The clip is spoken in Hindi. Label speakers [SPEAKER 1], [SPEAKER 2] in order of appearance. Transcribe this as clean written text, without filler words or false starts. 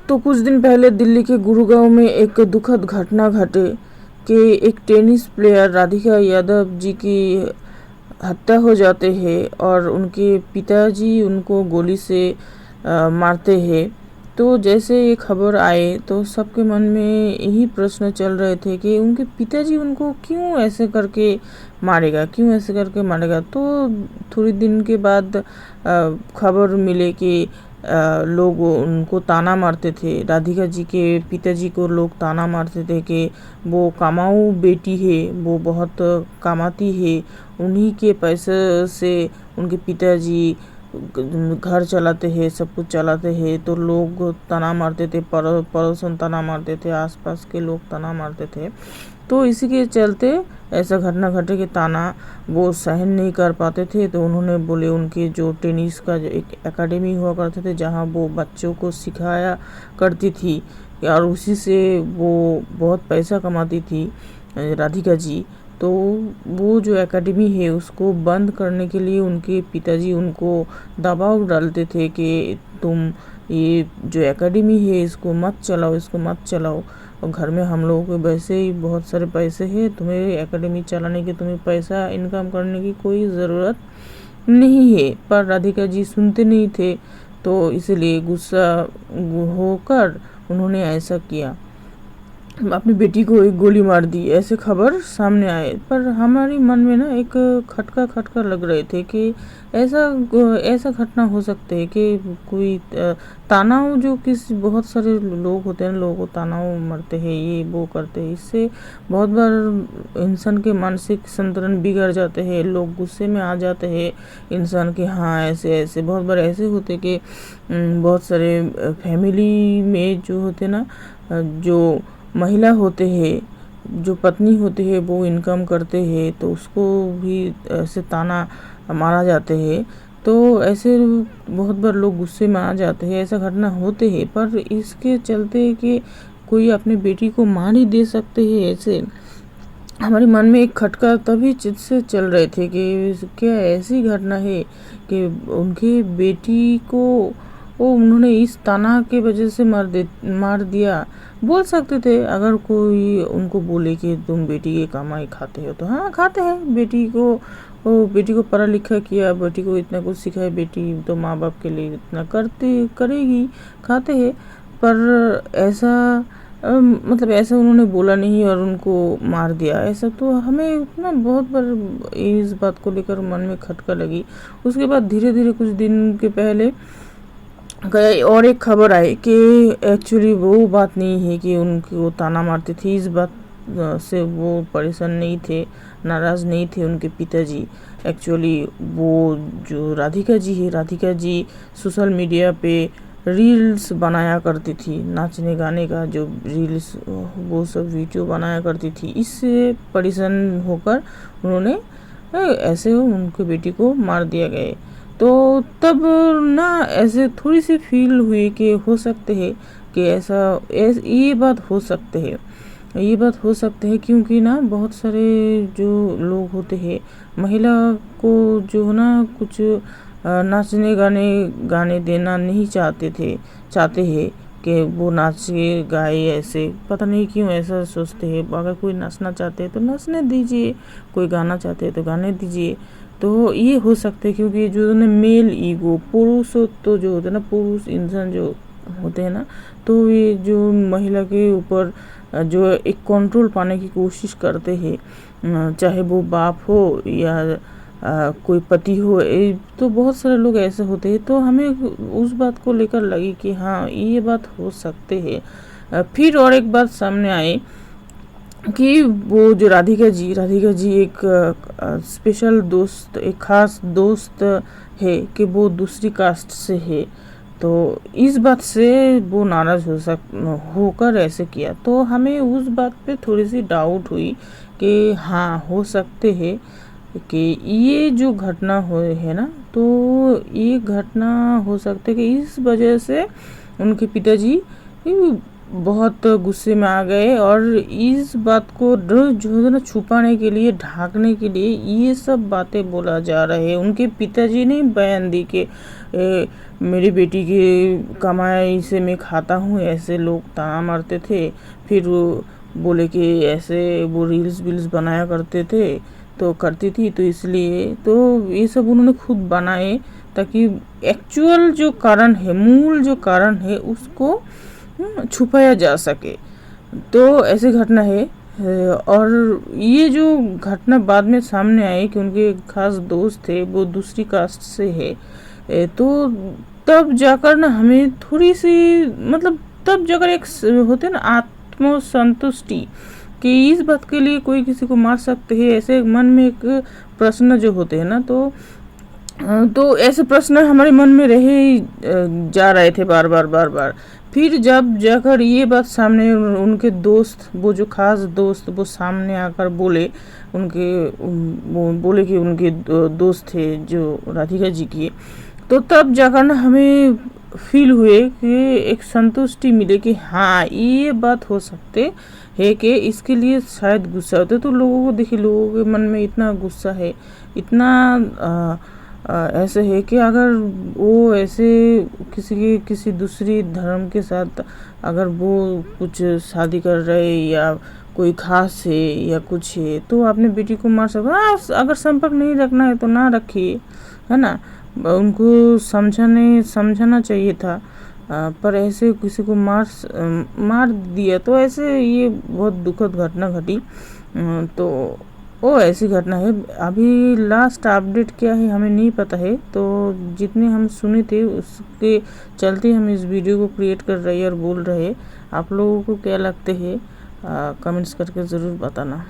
[SPEAKER 1] तो कुछ दिन पहले दिल्ली के गुरुगांव में एक दुखद घटना घटे कि एक टेनिस प्लेयर राधिका यादव जी की हत्या हो जाते हैं और उनके पिताजी उनको गोली से मारते हैं। तो जैसे ये खबर आए तो सबके मन में यही प्रश्न चल रहे थे कि उनके पिताजी उनको क्यों ऐसे करके मारेगा, क्यों ऐसे करके मारेगा। तो थोड़ी दिन के बाद खबर मिले कि लोग उनको ताना मारते थे, राधिका जी के पिताजी को लोग ताना मारते थे कि वो कमाऊ बेटी है, वो बहुत कमाती है, उन्हीं के पैसे से उनके पिताजी घर चलाते हैं, सब कुछ चलाते हैं। तो लोग ताना मारते थे, पड़ोसन ताना मारते थे, आसपास के लोग ताना मारते थे। तो इसी के चलते ऐसा घटना घटे कि ताना वो सहन नहीं कर पाते थे। तो उन्होंने बोले उनके जो टेनिस का जो एक एकेडमी हुआ करते थे जहाँ वो बच्चों को सिखाया करती थी और उसी से वो बहुत पैसा कमाती थी राधिका जी। तो वो जो एकेडमी है उसको बंद करने के लिए उनके पिताजी उनको दबाव डालते थे कि तुम ये जो एकेडमी है इसको मत चलाओ, इसको मत चलाओ, और घर में हम लोगों के वैसे ही बहुत सारे पैसे हैं, तुम्हें एकेडमी चलाने की, तुम्हें पैसा इनकम करने की कोई ज़रूरत नहीं है। पर राधिका जी सुनते नहीं थे, तो इसलिए गुस्सा होकर उन्होंने ऐसा किया, अपनी बेटी को एक गोली मार दी। ऐसे खबर सामने आए पर हमारी मन में ना एक खटका खटका लग रहे थे कि ऐसा ऐसा घटना हो सकते है कि कोई तनाव जो किसी बहुत सारे लोग होते हैं, लोगों को तनाव मरते हैं, ये वो करते हैं, इससे बहुत बार इंसान के मानसिक संतुलन बिगड़ जाते हैं, लोग गुस्से में आ जाते हैं इंसान के। हाँ, ऐसे ऐसे बहुत बार ऐसे होते कि बहुत सारे फैमिली में जो होते ना, जो महिला होते हैं, जो पत्नी होते हैं, वो इनकम करते हैं तो उसको भी ऐसे ताना मारा जाते हैं। तो ऐसे बहुत बार लोग गुस्से में आ जाते हैं, ऐसा घटना होते हैं। पर इसके चलते कि कोई अपनी बेटी को मार ही दे सकते हैं, ऐसे हमारे मन में एक खटका तभी चित से चल रहे थे कि क्या ऐसी घटना है कि उनकी बेटी को वो उन्होंने इस ताना के वजह से मार दिया। बोल सकते थे अगर कोई उनको बोले कि तुम बेटी की कमाई खाते हो, तो हाँ खाते हैं, बेटी को पढ़ा लिखा किया, बेटी को इतना कुछ सिखाया, बेटी तो माँ बाप के लिए इतना करेगी, खाते हैं। पर ऐसा मतलब ऐसा उन्होंने बोला नहीं और उनको मार दिया, ऐसा तो हमें ना बहुत बार इस बात को लेकर मन में खटका लगी। उसके बाद धीरे धीरे कुछ दिन के पहले गए और एक खबर आई कि एक्चुअली वो बात नहीं है कि उनको ताना मारती थी, इस बात से वो परेशान नहीं थे, नाराज़ नहीं थे उनके पिताजी। एक्चुअली वो जो राधिका जी है, राधिका जी सोशल मीडिया पे रील्स बनाया करती थी, नाचने गाने का जो रील्स वो सब वीडियो बनाया करती थी। इससे परेशान होकर उन्होंने ऐसे उनके बेटी को मार दिया गया। तो तब ना ऐसे थोड़ी सी फील हुई कि हो सकते है कि ये बात हो सकते है, ये बात हो सकते है, क्योंकि ना बहुत सारे जो लोग होते हैं, महिला को जो ना कुछ नाचने गाने देना नहीं चाहते हैं कि वो नाचे गाए, ऐसे पता नहीं क्यों ऐसा सोचते हैं। अगर कोई नाचना चाहते हैं तो नाचने दीजिए, कोई गाना चाहते हैं तो गाने दीजिए। तो ये हो सकते हैं क्योंकि जो ना मेल ईगो, पुरुष तो जो होते हैं ना, पुरुष इंसान जो होते हैं ना, तो ये जो महिला के ऊपर जो एक कंट्रोल पाने की कोशिश करते हैं, चाहे वो बाप हो या कोई पति हो, तो बहुत सारे लोग ऐसे होते हैं। तो हमें उस बात को लेकर लगी कि हाँ ये बात हो सकते है। फिर और एक बात सामने आई कि वो जो राधिका जी एक स्पेशल दोस्त, एक खास दोस्त है कि वो दूसरी कास्ट से है। तो इस बात से वो नाराज़ होकर ऐसे किया। तो हमें उस बात पे थोड़ी सी डाउट हुई कि हाँ हो सकते हैं कि ये जो घटना हुई है ना, तो ये घटना हो सकता है कि इस वजह से उनके पिताजी बहुत गुस्से में आ गए और इस बात को जो है ना छुपाने के लिए, ढाकने के लिए ये सब बातें बोला जा रहा है। उनके पिताजी ने बयान दी कि मेरी बेटी की कमाई से मैं खाता हूँ, ऐसे लोग ताना मारते थे। फिर वो बोले कि ऐसे वो रील्स वील्स बनाया करते थे, तो करती थी, तो इसलिए तो ये सब उन्होंने खुद बनाए ताकि एक्चुअल जो कारण है, मूल जो कारण है उसको छुपाया जा सके। तो ऐसी घटना है। और ये जो घटना बाद में सामने आई कि उनके एक खास दोस्त थे, वो दूसरी कास्ट से है, तो तब जाकर ना हमें थोड़ी सी मतलब तब जाकर एक होते ना आत्मसंतुष्टि कि इस बात के लिए कोई किसी को मार सकते हैं, ऐसे मन में एक प्रश्न जो होते हैं ना, तो ऐसे प्रश्न हमारे मन में रहे जा रहे थे बार बार बार बार। फिर जब जाकर ये बात सामने उनके दोस्त, वो जो खास दोस्त, वो सामने आकर बोले, वो बोले कि उनके दोस्त थे जो राधिका जी की, तो तब जाकर ना हमें फील हुए कि एक संतुष्टि मिले कि हाँ ये बात हो सकते है कि इसके लिए शायद गुस्सा होता है। तो लोगों को देखिए, लोगों के मन में इतना गुस्सा है, इतना ऐसे है कि अगर वो ऐसे किसी दूसरी धर्म के साथ अगर वो कुछ शादी कर रहे या कोई खास है या कुछ है, तो अपने बेटी को मार सकते। हाँ, अगर संपर्क नहीं रखना है तो ना रखिए, है ना। उनको समझाना चाहिए था, पर ऐसे किसी को मार दिया, तो ऐसे ये बहुत दुखद घटना घटी। तो वो ऐसी घटना है। अभी लास्ट अपडेट क्या है हमें नहीं पता है, तो जितने हम सुने थे उसके चलते हम इस वीडियो को क्रिएट कर रहे हैं और बोल रहे हैं। आप लोगों को क्या लगते हैं कमेंट्स करके ज़रूर बताना।